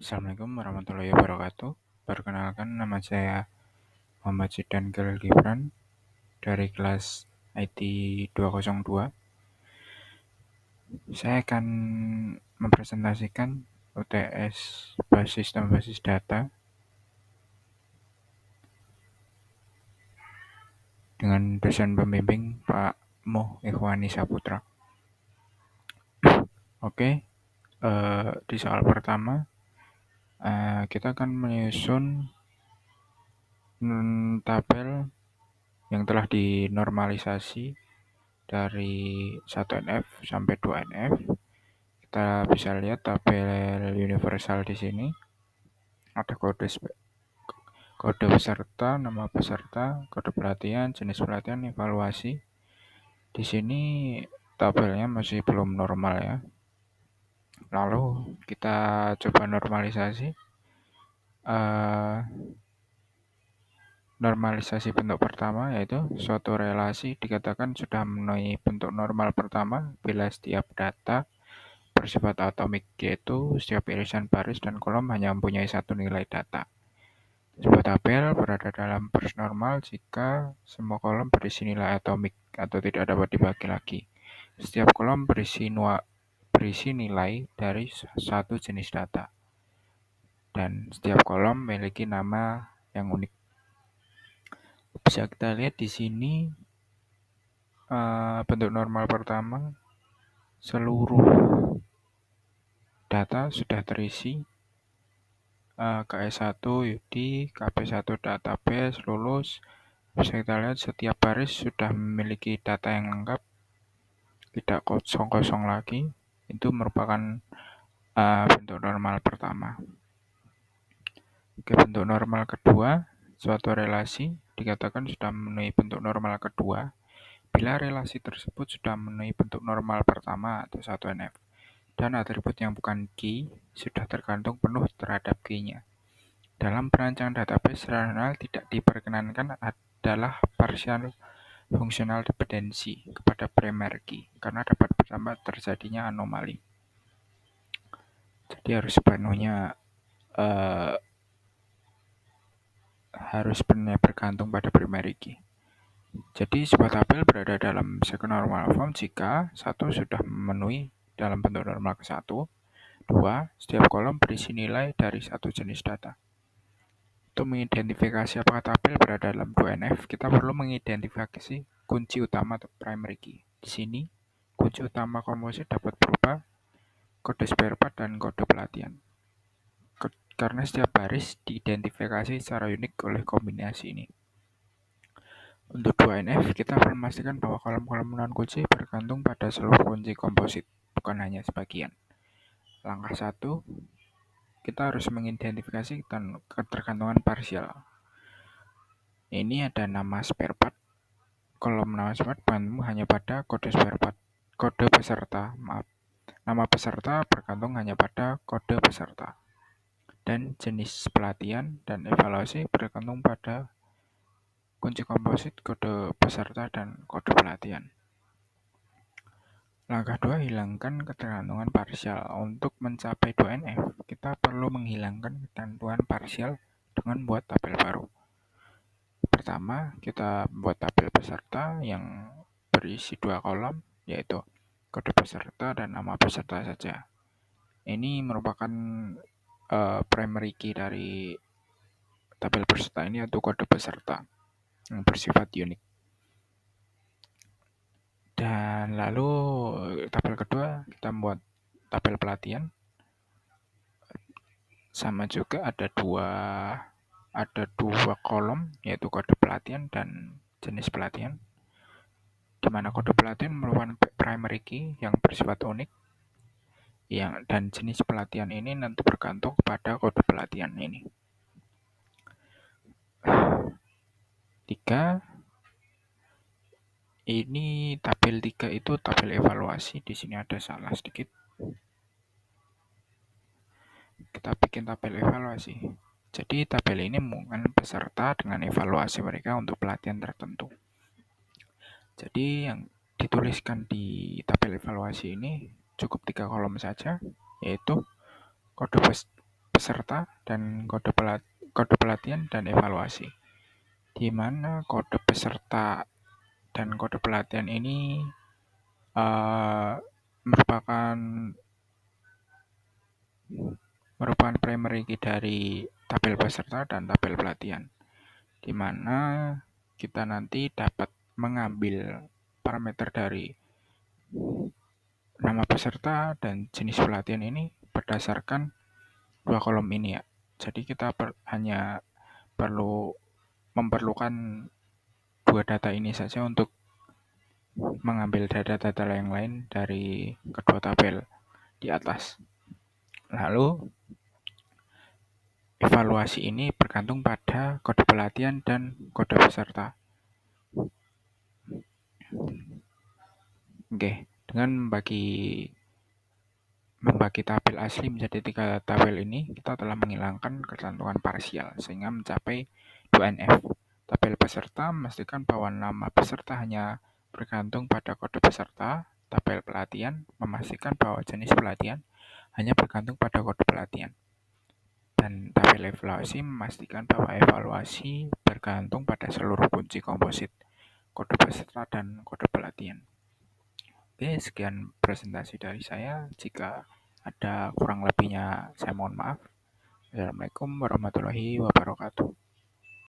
Assalamualaikum warahmatullahi wabarakatuh. Perkenalkan, nama saya Muhammad Zidan Khalil Gibran dari kelas IT 202. Saya akan mempresentasikan UTS Sistem Basis Data dengan dosen pembimbing Pak Moh Ikhwani Saputra. Oke, di soal pertama kita akan menyusun tabel yang telah dinormalisasi dari 1NF sampai 2NF. Kita bisa lihat tabel universal di sini. Ada kode peserta, nama peserta, kode pelatihan, jenis pelatihan, evaluasi. Di sini tabelnya masih belum normal ya. Lalu kita coba normalisasi. Normalisasi bentuk pertama yaitu suatu relasi dikatakan sudah memenuhi bentuk normal pertama bila setiap data bersifat atomik, yaitu setiap irisan baris dan kolom hanya mempunyai satu nilai data. Sebuah tabel berada dalam baris normal jika semua kolom berisi nilai atomik atau tidak dapat dibagi lagi. Setiap kolom berisi nilai dari satu jenis data. Dan setiap kolom memiliki nama yang unik. Bisa kita lihat di sini bentuk normal pertama, seluruh data sudah terisi. KS1 Yudi, KP1 database, lulus. Bisa kita lihat setiap baris sudah memiliki data yang lengkap, tidak kosong-kosong lagi. Itu merupakan bentuk normal pertama. Oke, bentuk normal kedua, suatu relasi dikatakan sudah memenuhi bentuk normal kedua bila relasi tersebut sudah memenuhi bentuk normal pertama atau 1NF dan atribut yang bukan key sudah tergantung penuh terhadap key-nya. Dalam perancangan database relasional tidak diperkenankan adalah partial functional dependency kepada primary key karena dapat berdampak terjadinya anomali. Jadi harus sepenuhnya bergantung pada primary key. Jadi sebuah tabel berada dalam second normal form jika satu sudah memenuhi dalam bentuk normal ke-1, 2, setiap kolom berisi nilai dari satu jenis data. Untuk mengidentifikasi apakah tabel berada dalam 2NF, kita perlu mengidentifikasi kunci utama atau primary key. Di sini, kunci utama komposit dapat berupa kode spare part dan kode pelatihan. Karena setiap baris diidentifikasi secara unik oleh kombinasi ini. Untuk 2NF, kita perlu memastikan bahwa kolom-kolom non-kunci bergantung pada seluruh kunci komposit, bukan hanya sebagian. Langkah 1, kita harus mengidentifikasi ketergantungan parsial. Ini ada nama spare part. Kolom nama spare part bergantung hanya pada kode spare part. Kode peserta, nama peserta bergantung hanya pada kode peserta. Dan jenis pelatihan dan evaluasi bergantung pada kunci komposit, kode peserta, dan kode pelatihan. Langkah 2, hilangkan ketergantungan parsial. Untuk mencapai 2NF, kita perlu menghilangkan ketentuan parsial dengan membuat tabel baru. Pertama, kita membuat tabel peserta yang berisi 2 kolom, yaitu kode peserta dan nama peserta saja. Ini merupakan primary key dari tabel peserta ini, yaitu kode peserta yang bersifat unik. Dan lalu tabel kedua, kita membuat tabel pelatihan. Sama juga ada dua kolom, yaitu kode pelatihan dan jenis pelatihan, di mana kode pelatihan merupakan primary key yang bersifat unik, dan jenis pelatihan ini nanti bergantung pada kode pelatihan ini. 3, ini tabel 3 itu tabel evaluasi. Di sini ada salah sedikit. Kita bikin tabel evaluasi. Jadi tabel ini mengumumkan peserta dengan evaluasi mereka untuk pelatihan tertentu. Jadi yang dituliskan di tabel evaluasi ini cukup 3 kolom saja, yaitu kode peserta dan kode pelatihan dan evaluasi. Di mana kode peserta dan kode pelatihan ini merupakan primary key dari tabel peserta dan tabel pelatihan, di mana kita nanti dapat mengambil parameter dari nama peserta dan jenis pelatihan ini berdasarkan dua kolom ini ya. Jadi kita hanya memerlukan dua data ini saja untuk mengambil data-data yang lain dari kedua tabel di atas. Lalu evaluasi ini bergantung pada kode pelatihan dan kode peserta. Oke, dengan membagi tabel asli menjadi 3 tabel ini, kita telah menghilangkan ketentuan parsial sehingga mencapai 2NF. Tabel peserta memastikan bahwa nama peserta hanya bergantung pada kode peserta. Tabel pelatihan memastikan bahwa jenis pelatihan hanya bergantung pada kode pelatihan. Dan tabel evaluasi memastikan bahwa evaluasi bergantung pada seluruh kunci komposit kode peserta dan kode pelatihan. Oke, sekian presentasi dari saya. Jika ada kurang lebihnya, saya mohon maaf. Assalamualaikum warahmatullahi wabarakatuh.